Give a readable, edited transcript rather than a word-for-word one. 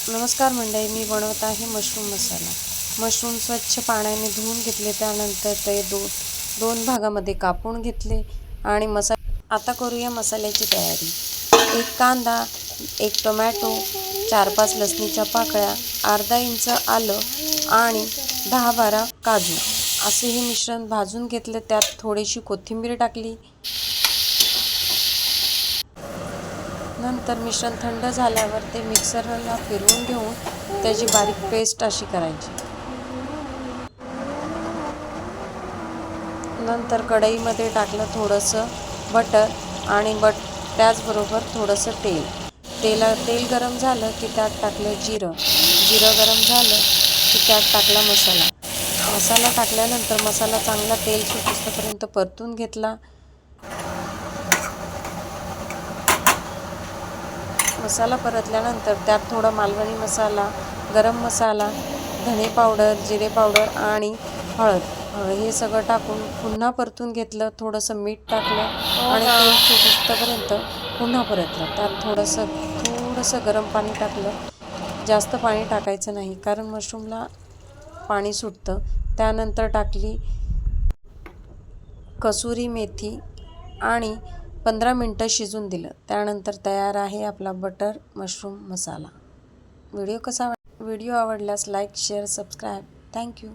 नमस्कार मंडळी, मी बनवत आहे मशरूम मसाला। मशरूम स्वच्छ पाण्याने धुवून घेतले, त्यानंतर ते दोन भागामध्ये कापून घेतले आणि आता करूया मसाल्याची तयारी। एक कांदा, एक टोमॅटो, 4-5 लसणीच्या पाकळ्या, अर्धा इंच आलं आणि 10-12 काजू असे हे मिश्रण भाजून घेतले। त्यात थोडीशी कोथिंबीर टाकली। नंतर मिश्रण थंड झाल्यावर ते मिक्सरला फिरवून घेऊन त्याची बारीक पेस्ट अशी करायची। नंतर कढईमध्ये टाकलं थोडंसं बटर आणि त्याचबरोबर थोडंसं तेल गरम झालं की त्यात टाकलं जिरं गरम झालं की त्यात टाकला मसाला टाकल्यानंतर मसाला चांगला तेल सुटेपर्यंत परतून घेतला। मसाला परतल्यानंतर त्यात थोडा मालवणी मसाला, गरम मसाला, धने पावडर, जिरे पावडर आणि हळद हे सगळं टाकून पुन्हा परतून घेतलं। थोडंसं मीठ टाकलं आणि तेल सुटेपर्यंत पुन्हा परतलं। त्यात थोडंसं गरम पाणी टाकलं। जास्त पाणी टाकायचं नाही कारण मशरूमला पाणी सुटतं। त्यानंतर टाकली कसुरी मेथी आणि 15 मिनिटं शिजून दिलं। त्यानंतर तयार आहे आपला बटर मशरूम मसाला। व्हिडिओ आवडल्यास लाईक, शेअर, सबस्क्राईब। थँक्यू।